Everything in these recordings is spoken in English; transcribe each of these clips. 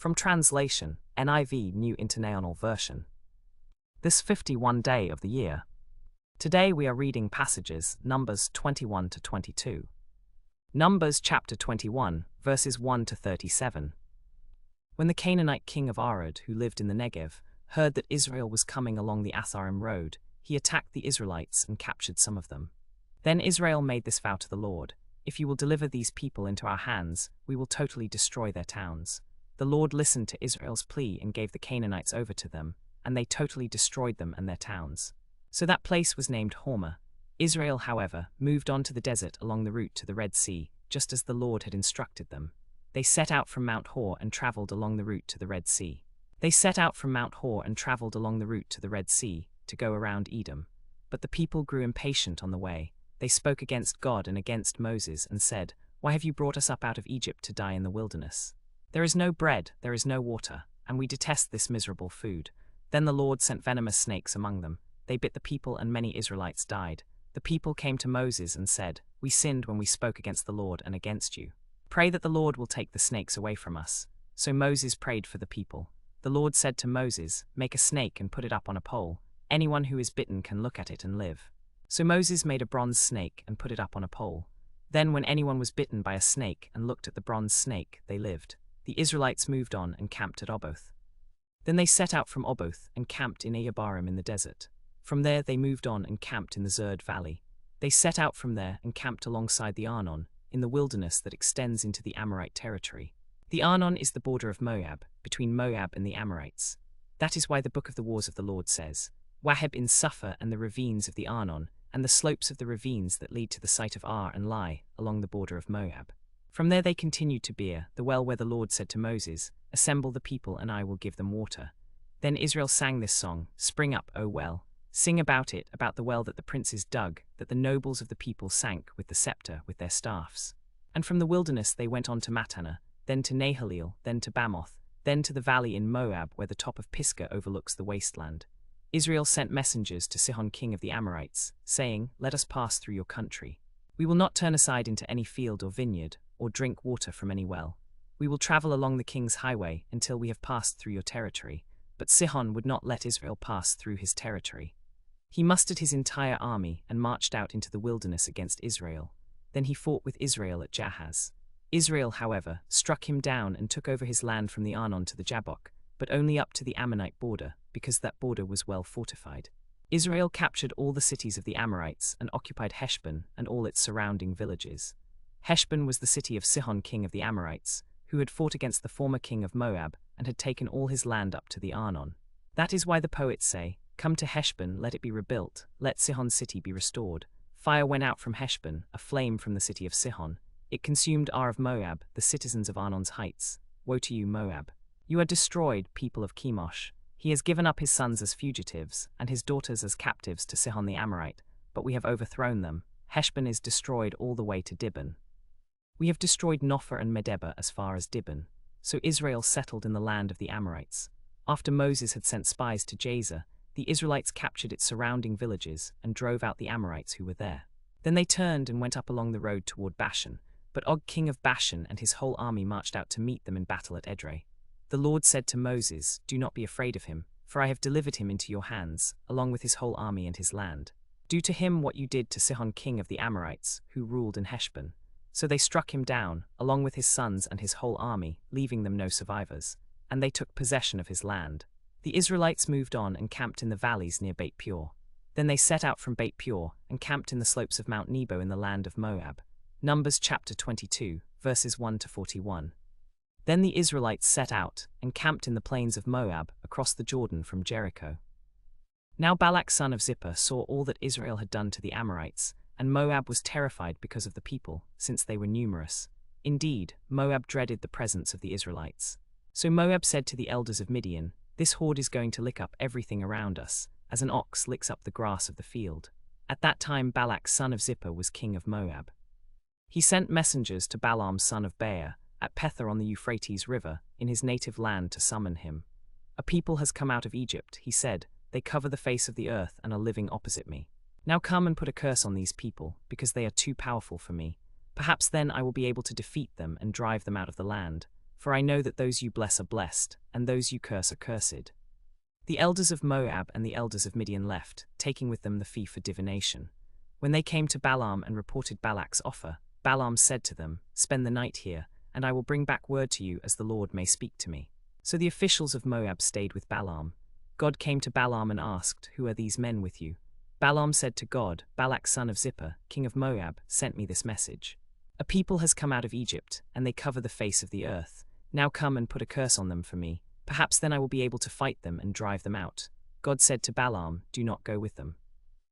From translation, NIV New International Version. This 51 day of the year. Today we are reading passages Numbers 21 to 22. Numbers chapter 21, verses 1 to 37. When the Canaanite king of Arad, who lived in the Negev, heard that Israel was coming along the Atharim road, he attacked the Israelites and captured some of them. Then Israel made this vow to the Lord: "If you will deliver these people into our hands, we will totally destroy their towns." The Lord listened to Israel's plea and gave the Canaanites over to them, and they totally destroyed them and their towns. So that place was named Hormah. Israel, however, moved on to the desert along the route to the Red Sea, just as the Lord had instructed them. They set out from Mount Hor and traveled along the route to the Red Sea. to go around Edom. But the people grew impatient on the way. They spoke against God and against Moses and said, "Why have you brought us up out of Egypt to die in the wilderness? There is no bread, there is no water, and we detest this miserable food." Then the Lord sent venomous snakes among them. They bit the people, and many Israelites died. The people came to Moses and said, "We sinned when we spoke against the Lord and against you. Pray that the Lord will take the snakes away from us." So Moses prayed for the people. The Lord said to Moses, "Make a snake and put it up on a pole. Anyone who is bitten can look at it and live." So Moses made a bronze snake and put it up on a pole. Then when anyone was bitten by a snake and looked at the bronze snake, they lived. The Israelites moved on and camped at Oboth. Then they set out from Oboth and camped in Ayabarim in the desert. From there they moved on and camped in the Zerd Valley. They set out from there and camped alongside the Arnon, in the wilderness that extends into the Amorite territory. The Arnon is the border of Moab, between Moab and the Amorites. That is why the Book of the Wars of the Lord says, "Waheb in Suphah and the ravines of the Arnon, and the slopes of the ravines that lead to the site of Ar and Lai, along the border of Moab." From there they continued to Beer, the well where the Lord said to Moses, "Assemble the people and I will give them water." Then Israel sang this song: "Spring up, O well. Sing about it, about the well that the princes dug, that the nobles of the people sank with the scepter, with their staffs." And from the wilderness they went on to Mattanah, then to Nahaleel, then to Bamoth, then to the valley in Moab where the top of Pisgah overlooks the wasteland. Israel sent messengers to Sihon king of the Amorites, saying, "Let us pass through your country. We will not turn aside into any field or vineyard, or drink water from any well. We will travel along the king's highway until we have passed through your territory." But Sihon would not let Israel pass through his territory. He mustered his entire army and marched out into the wilderness against Israel. Then he fought with Israel at Jahaz. Israel, however, struck him down and took over his land from the Arnon to the Jabbok, but only up to the Ammonite border, because that border was well fortified. Israel captured all the cities of the Amorites and occupied Heshbon and all its surrounding villages. Heshbon was the city of Sihon king of the Amorites, who had fought against the former king of Moab and had taken all his land up to the Arnon. That is why the poets say, "Come to Heshbon, let it be rebuilt, let Sihon's city be restored." Fire went out from Heshbon, a flame from the city of Sihon. It consumed Ar of Moab, the citizens of Arnon's heights. Woe to you, Moab! You are destroyed, people of Chemosh. He has given up his sons as fugitives, and his daughters as captives to Sihon the Amorite, but we have overthrown them. Heshbon is destroyed all the way to Dibon. We have destroyed Nophah and Medeba as far as Dibon. So Israel settled in the land of the Amorites. After Moses had sent spies to Jazer, the Israelites captured its surrounding villages and drove out the Amorites who were there. Then they turned and went up along the road toward Bashan, but Og king of Bashan and his whole army marched out to meet them in battle at Edrei. The Lord said to Moses, "Do not be afraid of him, for I have delivered him into your hands, along with his whole army and his land. Do to him what you did to Sihon king of the Amorites, who ruled in Heshbon." So they struck him down, along with his sons and his whole army, leaving them no survivors, and they took possession of his land. The Israelites moved on and camped in the valleys near Beit Peor. Then they set out from Beit Peor and camped in the slopes of Mount Nebo in the land of Moab. Numbers chapter 22, verses 1 to 41. Then the Israelites set out and camped in the plains of Moab across the Jordan from Jericho. Now Balak son of Zippor saw all that Israel had done to the Amorites, and Moab was terrified because of the people, since they were numerous. Indeed, Moab dreaded the presence of the Israelites. So Moab said to the elders of Midian, "This horde is going to lick up everything around us, as an ox licks up the grass of the field." At that time Balak son of Zippor was king of Moab. He sent messengers to Balaam son of Beor, at Pethor on the Euphrates River, in his native land, to summon him. "A people has come out of Egypt," he said. "They cover the face of the earth and are living opposite me. Now come and put a curse on these people, because they are too powerful for me. Perhaps then I will be able to defeat them and drive them out of the land. for I know that those you bless are blessed, and those you curse are cursed." The elders of Moab and the elders of Midian left, taking with them the fee for divination. When they came to Balaam and reported Balak's offer, Balaam said to them, "Spend the night here, and I will bring back word to you as the Lord may speak to me." So the officials of Moab stayed with Balaam. God came to Balaam and asked, "Who are these men with you?" Balaam said to God, "Balak son of Zippor, king of Moab, sent me this message. A people has come out of Egypt, and they cover the face of the earth. Now come and put a curse on them for me. Perhaps then I will be able to fight them and drive them out." God said to Balaam, "Do not go with them.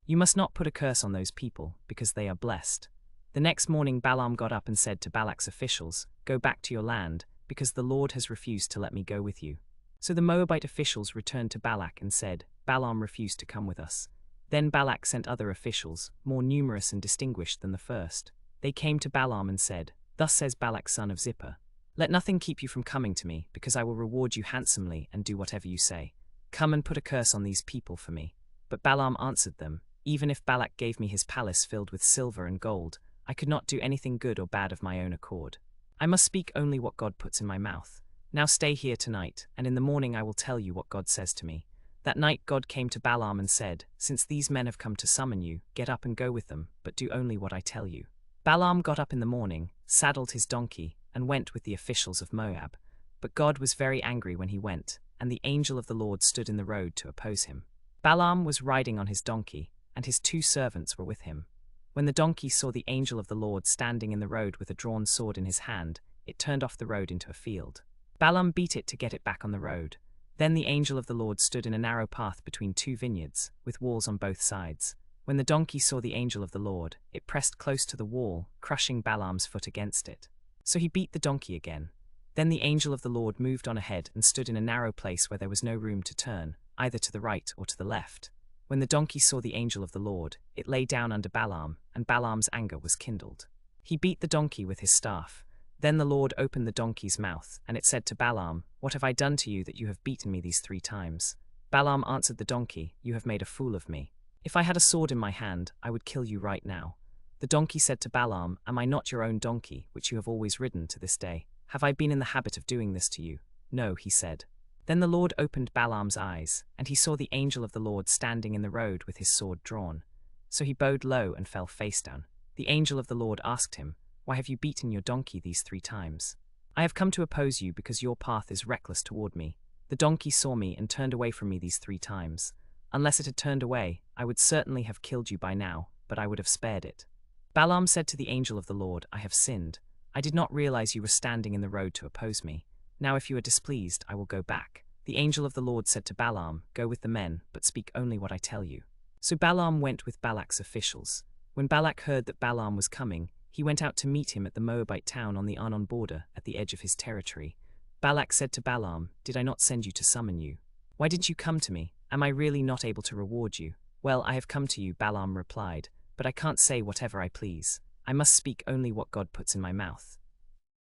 You must not put a curse on those people, because they are blessed." The next morning Balaam got up and said to Balak's officials, "Go back to your land, because the Lord has refused to let me go with you." So the Moabite officials returned to Balak and said, "Balaam refused to come with us." Then Balak sent other officials, more numerous and distinguished than the first. They came to Balaam and said, "Thus says Balak son of Zippor, let nothing keep you from coming to me, because I will reward you handsomely and do whatever you say. Come and put a curse on these people for me." But Balaam answered them, "Even if Balak gave me his palace filled with silver and gold, I could not do anything good or bad of my own accord. I must speak only what God puts in my mouth. Now stay here tonight, and in the morning I will tell you what God says to me." That night God came to Balaam and said, "Since these men have come to summon you, get up and go with them, but do only what I tell you." Balaam got up in the morning, saddled his donkey, and went with the officials of Moab. But God was very angry when he went, and the angel of the Lord stood in the road to oppose him. Balaam was riding on his donkey, and his 2 servants were with him. When the donkey saw the angel of the Lord standing in the road with a drawn sword in his hand, it turned off the road into a field. Balaam beat it to get it back on the road. Then the angel of the Lord stood in a narrow path between 2 vineyards, with walls on both sides. When the donkey saw the angel of the Lord, it pressed close to the wall, crushing Balaam's foot against it. So he beat the donkey again. Then the angel of the Lord moved on ahead and stood in a narrow place where there was no room to turn, either to the right or to the left. When the donkey saw the angel of the Lord, it lay down under Balaam, and Balaam's anger was kindled. He beat the donkey with his staff. Then the Lord opened the donkey's mouth, and it said to Balaam, "What have I done to you that you have beaten me these 3 times?" Balaam answered the donkey, "You have made a fool of me. If I had a sword in my hand, I would kill you right now." The donkey said to Balaam, "Am I not your own donkey, which you have always ridden to this day? Have I been in the habit of doing this to you?" "No," he said. Then the Lord opened Balaam's eyes, and he saw the angel of the Lord standing in the road with his sword drawn. So he bowed low and fell face down. The angel of the Lord asked him, "Why have you beaten your donkey these 3 times?" "I have come to oppose you because your path is reckless toward me. The donkey saw me and turned away from me these 3 times. Unless it had turned away, I would certainly have killed you by now, but I would have spared it." Balaam said to the angel of the Lord, "I have sinned. I did not realize you were standing in the road to oppose me. Now if you are displeased, I will go back." The angel of the Lord said to Balaam, "Go with the men, but speak only what I tell you." So Balaam went with Balak's officials. When Balak heard that Balaam was coming, he went out to meet him at the Moabite town on the Arnon border at the edge of his territory. Balak said to Balaam, "Did I not send you to summon you? Why didn't you come to me? Am I really not able to reward you?" "Well, I have come to you," Balaam replied, "but I can't say whatever I please. I must speak only what God puts in my mouth."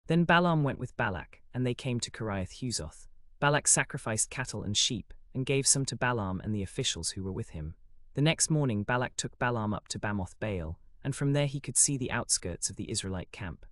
Then Balaam went with Balak, and they came to Kiriath-Huzoth. Balak sacrificed cattle and sheep, and gave some to Balaam and the officials who were with him. The next morning Balak took Balaam up to Bamoth Baal, and from there he could see the outskirts of the Israelite camp.